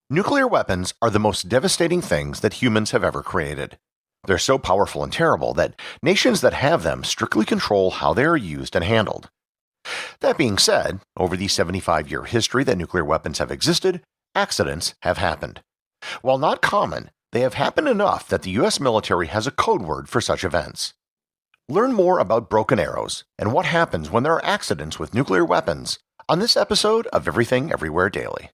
Nuclear weapons are the most devastating things that humans have ever created. They're so powerful and terrible that nations that have them strictly control how they are used and handled. That being said, over the 75-year history that nuclear weapons have existed, accidents have happened. While not common, they have happened enough that the US military has a code word for such events. Learn more about broken arrows and what happens when there are accidents with nuclear weapons on this episode of Everything Everywhere Daily.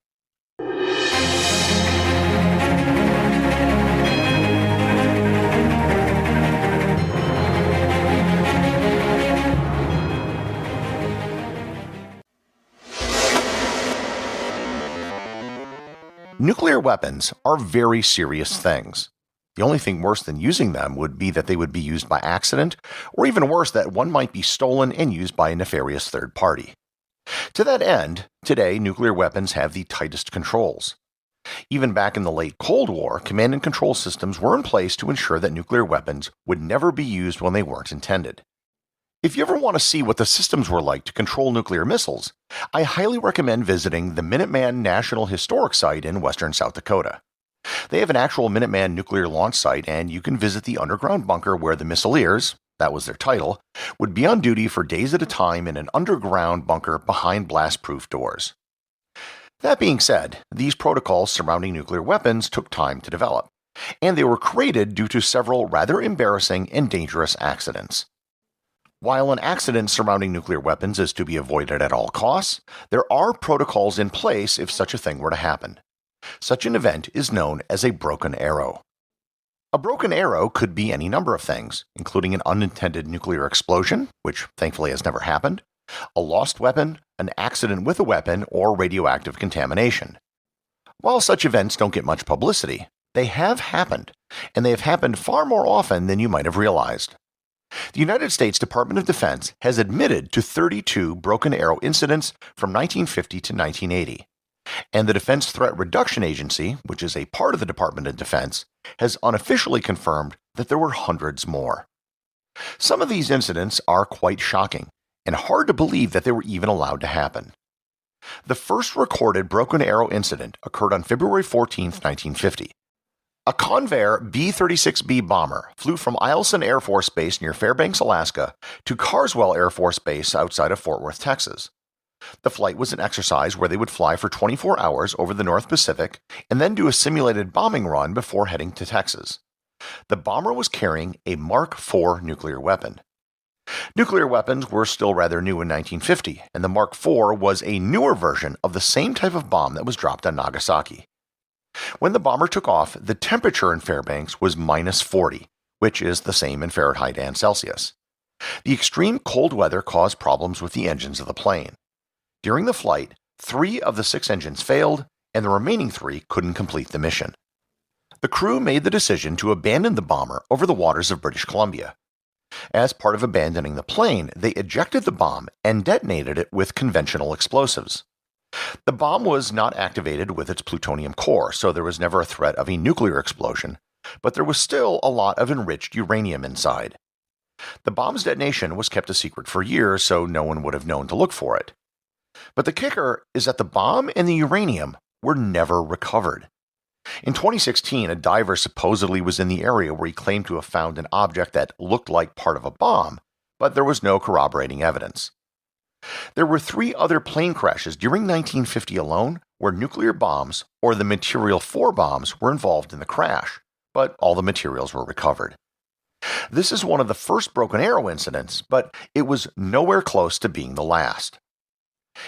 Nuclear weapons are very serious things. The only thing worse than using them would be that they would be used by accident, or even worse, that one might be stolen and used by a nefarious third party. To that end, today nuclear weapons have the tightest controls. Even back in the late Cold War, command and control systems were in place to ensure that nuclear weapons would never be used when they weren't intended. If you ever want to see what the systems were like to control nuclear missiles, I highly recommend visiting the Minuteman National Historic Site in western South Dakota. They have an actual Minuteman nuclear launch site, and you can visit the underground bunker where the missileers, that was their title, would be on duty for days at a time in an underground bunker behind blast-proof doors. That being said, these protocols surrounding nuclear weapons took time to develop, and they were created due to several rather embarrassing and dangerous accidents. While an accident surrounding nuclear weapons is to be avoided at all costs, there are protocols in place if such a thing were to happen. Such an event is known as a broken arrow. A broken arrow could be any number of things, including an unintended nuclear explosion, which thankfully has never happened, a lost weapon, an accident with a weapon, or radioactive contamination. While such events don't get much publicity, they have happened, and they have happened far more often than you might have realized. The United States Department of Defense has admitted to 32 broken arrow incidents from 1950 to 1980, and the Defense Threat Reduction Agency, which is a part of the Department of Defense, has unofficially confirmed that there were hundreds more. Some of these incidents are quite shocking, and hard to believe that they were even allowed to happen. The first recorded broken arrow incident occurred on February 14, 1950. A Convair B-36B bomber flew from Eielson Air Force Base near Fairbanks, Alaska, to Carswell Air Force Base outside of Fort Worth, Texas. The flight was an exercise where they would fly for 24 hours over the North Pacific and then do a simulated bombing run before heading to Texas. The bomber was carrying a Mark IV nuclear weapon. Nuclear weapons were still rather new in 1950, and the Mark IV was a newer version of the same type of bomb that was dropped on Nagasaki. When the bomber took off, the temperature in Fairbanks was -40, which is the same in Fahrenheit and Celsius. The extreme cold weather caused problems with the engines of the plane. During the flight, 3 of the 6 engines failed, and the remaining 3 couldn't complete the mission. The crew made the decision to abandon the bomber over the waters of British Columbia. As part of abandoning the plane, they ejected the bomb and detonated it with conventional explosives. The bomb was not activated with its plutonium core, so there was never a threat of a nuclear explosion, but there was still a lot of enriched uranium inside. The bomb's detonation was kept a secret for years, so no one would have known to look for it. But the kicker is that the bomb and the uranium were never recovered. In 2016, a diver supposedly was in the area where he claimed to have found an object that looked like part of a bomb, but there was no corroborating evidence. There were 3 other plane crashes during 1950 alone where nuclear bombs, or the material for bombs, were involved in the crash, but all the materials were recovered. This is one of the first broken arrow incidents, but it was nowhere close to being the last.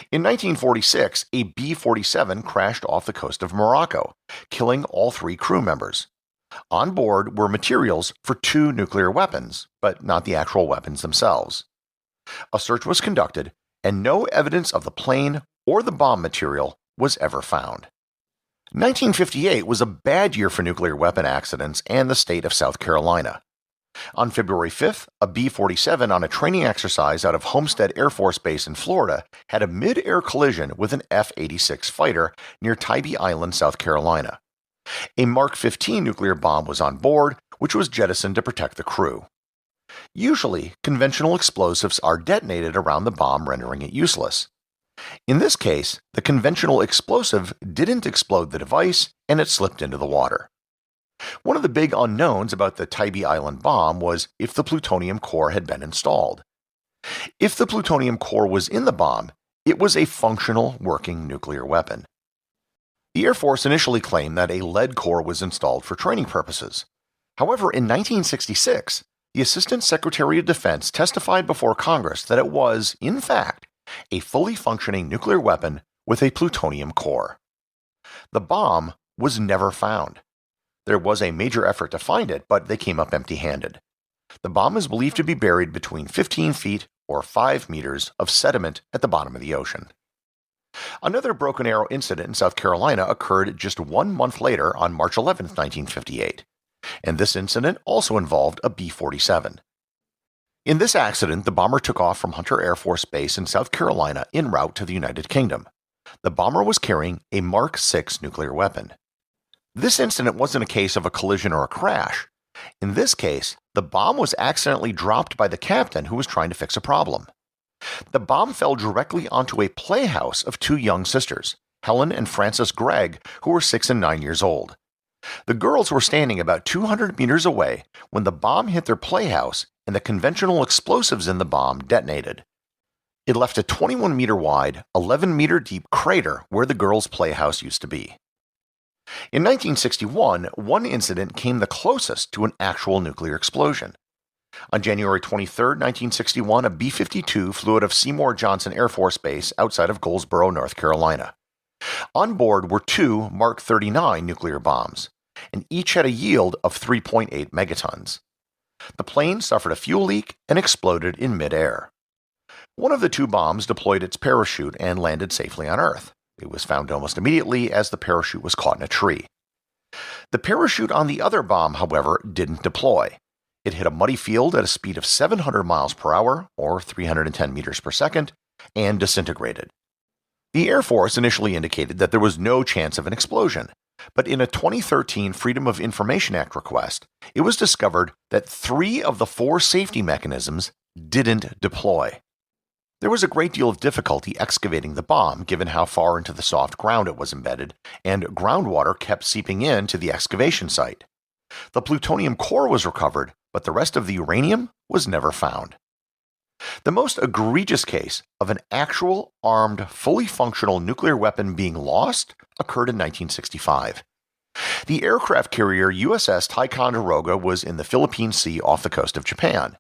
In 1946, a B-47 crashed off the coast of Morocco, killing all 3 crew members. On board were materials for 2 nuclear weapons, but not the actual weapons themselves. A search was conducted, and no evidence of the plane or the bomb material was ever found. 1958 was a bad year for nuclear weapon accidents and the state of South Carolina. On February 5th, a B-47 on a training exercise out of Homestead Air Force Base in Florida had a mid-air collision with an F-86 fighter near Tybee Island, South Carolina. A Mark 15 nuclear bomb was on board, which was jettisoned to protect the crew. Usually, conventional explosives are detonated around the bomb, rendering it useless. In this case, the conventional explosive didn't explode the device and it slipped into the water. One of the big unknowns about the Tybee Island bomb was if the plutonium core had been installed. If the plutonium core was in the bomb, it was a functional, working nuclear weapon. The Air Force initially claimed that a lead core was installed for training purposes. However, in 1966, the Assistant Secretary of Defense testified before Congress that it was, in fact, a fully functioning nuclear weapon with a plutonium core. The bomb was never found. There was a major effort to find it, but they came up empty-handed. The bomb is believed to be buried between 15 feet or 5 meters of sediment at the bottom of the ocean. Another broken arrow incident in South Carolina occurred just 1 month later on March 11, 1958, and this incident also involved a B-47. In this accident, the bomber took off from Hunter Air Force Base in South Carolina en route to the United Kingdom. The bomber was carrying a Mark VI nuclear weapon. This incident wasn't a case of a collision or a crash. In this case, the bomb was accidentally dropped by the captain who was trying to fix a problem. The bomb fell directly onto a playhouse of 2 young sisters, Helen and Frances Gregg, who were 6 and 9 years old. The girls were standing about 200 meters away when the bomb hit their playhouse and the conventional explosives in the bomb detonated. It left a 21-meter wide, 11-meter deep crater where the girls' playhouse used to be. In 1961, one incident came the closest to an actual nuclear explosion. On January 23, 1961, a B-52 flew out of Seymour Johnson Air Force Base outside of Goldsboro, North Carolina. On board were 2 Mark 39 nuclear bombs, and each had a yield of 3.8 megatons. The plane suffered a fuel leak and exploded in midair. One of the 2 bombs deployed its parachute and landed safely on Earth. It was found almost immediately as the parachute was caught in a tree. The parachute on the other bomb, however, didn't deploy. It hit a muddy field at a speed of 700 miles per hour, or 310 meters per second, and disintegrated. The Air Force initially indicated that there was no chance of an explosion, but in a 2013 Freedom of Information Act request, it was discovered that 3 of the 4 safety mechanisms didn't deploy. There was a great deal of difficulty excavating the bomb given how far into the soft ground it was embedded, and groundwater kept seeping in to the excavation site. The plutonium core was recovered, but the rest of the uranium was never found. The most egregious case of an actual, armed, fully functional nuclear weapon being lost occurred in 1965. The aircraft carrier USS Ticonderoga was in the Philippine Sea off the coast of Japan.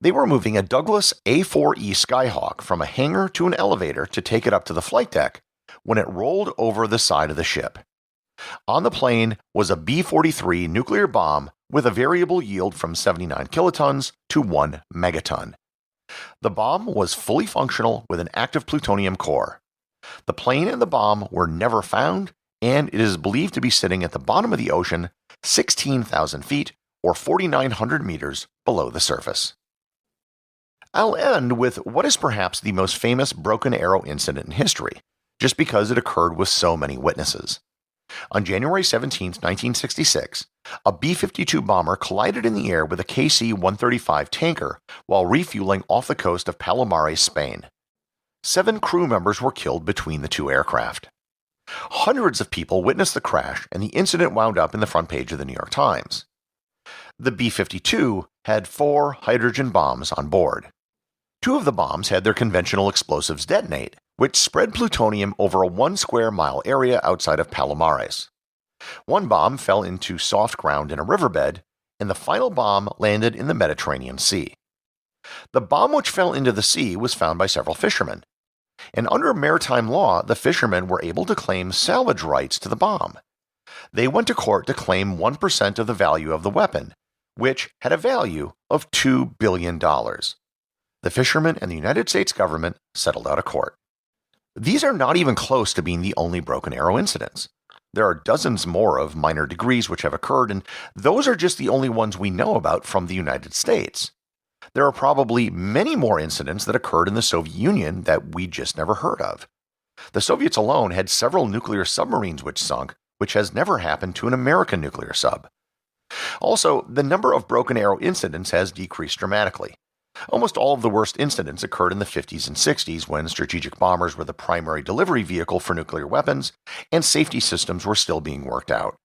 They were moving a Douglas A-4E Skyhawk from a hangar to an elevator to take it up to the flight deck when it rolled over the side of the ship. On the plane was a B-43 nuclear bomb with a variable yield from 79 kilotons to 1 megaton. The bomb was fully functional with an active plutonium core. The plane and the bomb were never found, and it is believed to be sitting at the bottom of the ocean, 16,000 feet or 4,900 meters below the surface. I'll end with what is perhaps the most famous broken arrow incident in history, just because it occurred with so many witnesses. On January 17, 1966, a B-52 bomber collided in the air with a KC-135 tanker while refueling off the coast of Palomares, Spain. 7 crew members were killed between the 2 aircraft. Hundreds of people witnessed the crash, and the incident wound up in the front page of the New York Times. The B-52 had 4 hydrogen bombs on board. 2 of the bombs had their conventional explosives detonate, which spread plutonium over a 1 square mile area outside of Palomares. 1 bomb fell into soft ground in a riverbed, and the final bomb landed in the Mediterranean Sea. The bomb which fell into the sea was found by several fishermen, and under maritime law, the fishermen were able to claim salvage rights to the bomb. They went to court to claim 1% of the value of the weapon, which had a value of $2 billion. The fishermen and the United States government settled out of court. These are not even close to being the only broken arrow incidents. There are dozens more of minor degrees which have occurred, and those are just the only ones we know about from the United States. There are probably many more incidents that occurred in the Soviet Union that we just never heard of. The Soviets alone had several nuclear submarines which sunk, which has never happened to an American nuclear sub. Also, the number of broken arrow incidents has decreased dramatically. Almost all of the worst incidents occurred in the 50s and 60s when strategic bombers were the primary delivery vehicle for nuclear weapons and safety systems were still being worked out.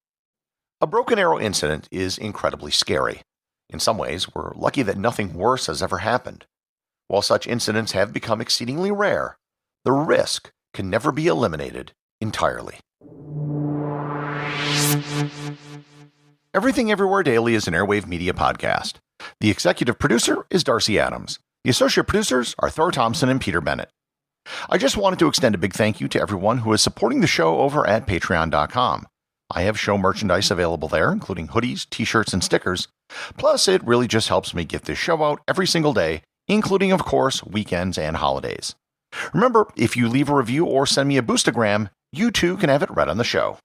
A broken arrow incident is incredibly scary. In some ways, we're lucky that nothing worse has ever happened. While such incidents have become exceedingly rare, the risk can never be eliminated entirely. Everything Everywhere Daily is an Airwave Media podcast. The executive producer is Darcy Adams. The associate producers are Thor, Thomsen, and Peter Bennett. I just wanted to extend a big thank you to everyone who is supporting the show over at patreon.com. I have show merchandise available there, including hoodies, t-shirts, and stickers. Plus, it really just helps me get this show out every single day, including, of course, weekends and holidays. Remember, if you leave a review or send me a boostagram, you too can have it read on the show.